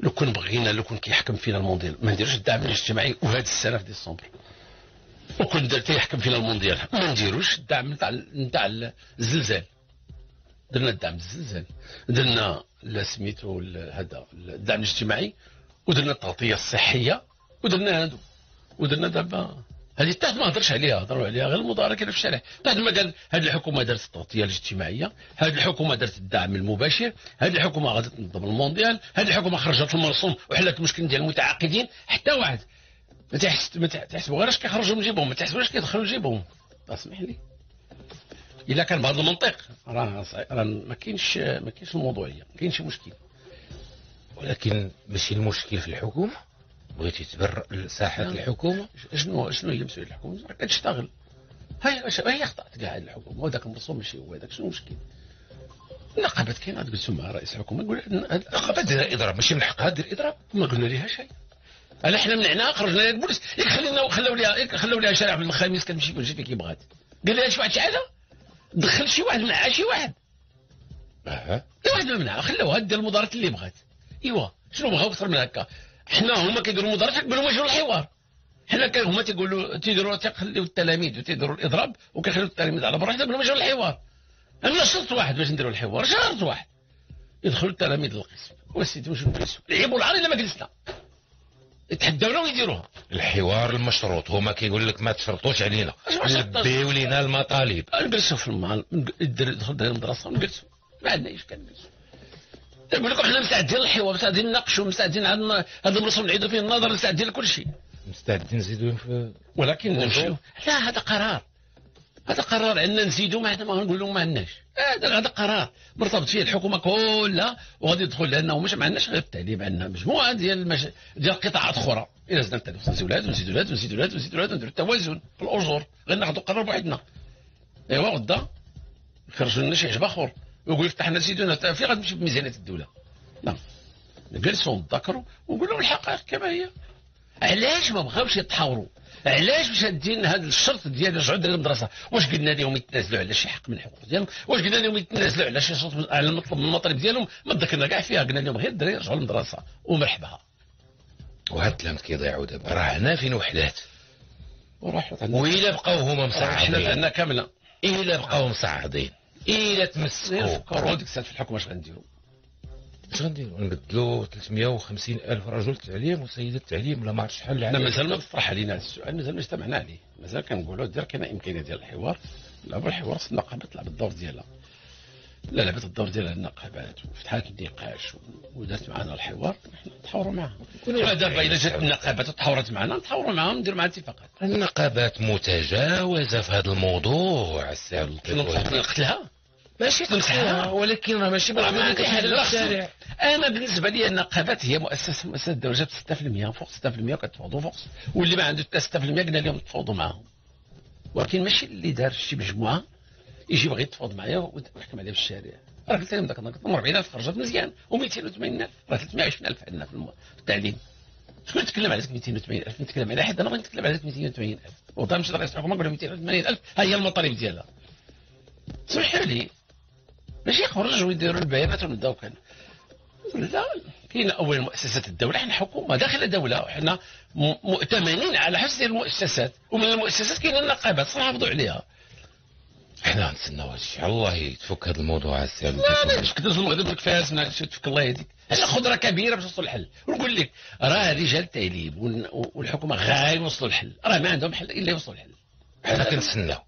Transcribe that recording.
لو كان كيحكم فينا المونديال ما نديروش الدعم الاجتماعي وهذا السنه في ديسمبر، وكون تيحكم فينا المونديال ما نديروش الدعم نتاع الزلزال. درنا الدعم الزلزال، درنا سميتو هذا الدعم الاجتماعي، ودرنا التغطيه الصحيه، ودرنا هادو، ودرنا دابا هذه تحت ما هضرش عليها، هضروا عليها غير المظاهره كاينه في الشارع. بعد ما قال هذه الحكومه دارت التغطيه الاجتماعيه، هذه الحكومه دارت الدعم المباشر، هذه الحكومه غادي تنظم المونديال، هذه الحكومه خرجت المرسوم وحلت المشكل ديال المتعاقدين. حتى واحد ما تحسبوا غير اش كيخرجوا من جيبهم، ما تحسبوش كيدخلوا لجيبهم. اسمح لي، الا كان بهذا المنطق راه ما كاينش الموضوعيه، ما كاينش مشكل. ولكن ماشي المشكل في الحكومه، بغيتي تبرر ساحه الحكومه. شنو هي مسؤوليه الحكومه؟ راه كتشتغل. هي اخطات كاع هذه الحكومه، وهذاك المرسوم ماشي هو هذاك. شنو المشكل؟ النقابات كاينه، جلسوا مع رئيس الحكومه يقول النقابات دير اضراب، ماشي من حقها دير اضراب. ما قلنا لها شيء. حنا منعناها، خرجنا لها البوليس، خلوا لها شارع من الخميس كتمشي فين كيبغات. قال لها شي واحد شحال دخل شي واحد منعها، شي واحد واحد منعها، خلوها دير المظاهرات اللي بغات. ايوا شنو بغاو اكثر من هكا؟ حنا هما كيديروا المظاهرات قبل ما يجيو الحوار. حنا هما تيخليو التلاميذ وتيديروا الاضراب وكيخليو التلاميذ على برا قبل ما يجيو الحوار. انا شرط واحد باش نديروا الحوار، شرط واحد يدخلوا التلاميذ للقسم وسيدي واش نجلسوا نلعبوا العار الا ما جلسنا، يتحداونا ويديروها. الحوار المشروط، هما كيقول لك ما تشرطوش علينا، لبيو لينا المطالب. نجلسوا في المال، دخل المدرسه ونجلسوا، ما عندناش كنجلسوا. نقول لكم حنا مستعدين للحوار، مستعدين نناقشوا، مستعدين هذا المرسوم نعيدوا فيه النظر، مستعدين لكل شيء، مستعدين نزيدوا في، ولكن نمشيو. لا هذا قرار عندنا نزيدوا، ما حنا ما نقولوا ما عندناش. هذا قرار مرتبط فيه الحكومه كلها وغادي يدخل، لانه مش ما عندناش غير التعليم، عندنا مجموعه ديال قطاعات اخرى. الا زدنا التعليم نزيدوا ولاد ونزيدوا نديروا التوازن في الاجور، غير ناخذوا قرار بوحدنا. ايوا غدا يخرجوا لنا شي حجب اخر ويقول لك حنا نزيدوا، فين غتمشي بميزانيه الدوله؟ لا، نجلسوا نتذكروا ونقولوا الحقائق كما هي. علاش ما بغاوش يتحاوروا؟ علاش شادين هذا الشرط ديال رجعوا للمدرسه؟ واش قلنا لهم يتنازلوا على شي حق من الحقوق ديالهم؟ واش قلنا لهم يتنازلوا على شي شرط على المطلب من المطالب ديالهم؟ ما ذكرنا كاع فيها، قلنا لهم غير الدراري رجعوا للمدرسه ومرحبا. وهاد الكلام كيضيعوا دابا، راه هنا فين وحدات، وإلا بقاو هما مصعدين عندنا كامله، إلا بقاو مصعدين، إلا تمسكوا فكروا ديك الساعه في الحكومه اش غنديروا؟ نبدلوا 350 ألف رجل التعليم وسيدة التعليم ولا ما عرفتش شحال. احنا مازال ما طرح علينا هذا السؤال، مازال ما اجتمعنا عليه، مازال كنقولوا كاينه امكانيه ديال الحوار. لعبوا الحوار، النقابه تلعب الدور ديالها، لا لعبت الدور ديالها النقابات وفتحات النقاش ودارت معنا الحوار، احنا نتحاوروا معها. دابا الا جات النقابات وتحاورت معنا نتحاوروا معاهم، نديروا معها اتفاقات. النقابات متجاوزه في هذا الموضوع السي نقتلها ماشي تمسحها، ولكن راه ماشي بالعمل الشارع. انا بالنسبه لي النقابات هي مؤسسه الدوله، جابت 6% فوق 6% كتفاوضوا فوق، واللي ما عنده 6% قلنا لهم تفاوضوا معاهم. ولكن ماشي اللي دار شي مجموعه يجي بغى يتفاوض معايا ويحكم عليه في الشارع. راه قلت لهم ذاك النهار 40000 خرجت مزيان، و220000 راه 320000 عندنا في التعليم. شكون تكلم على 280000؟ نتكلم على حد، انا بغيت نتكلم على 280,000. وضع مشى رئيس الحكومه قال له 280,000 ها هي المطالب ديالها. سمحوا لي ماشي يخرجوا ويديروا البيانات ونبداو كان. لا، كاين اولا مؤسسات الدوله، حنا حكومه داخل دوله، وحنا مؤتمنين على حفظ المؤسسات، ومن المؤسسات كاين النقابات نحافظوا عليها. حنا نتسناو هادشي، الله يتفك هذا الموضوع السي. لا كدوز المغرب لك فاس تفك الله يهديك، هذه خضره كبيره باش توصل الحل. ونقول لك راه رجال التعليم والحكومه غايوصلوا الحل، راه ما عندهم حل الا يوصلوا الحل. حنا كنتسناو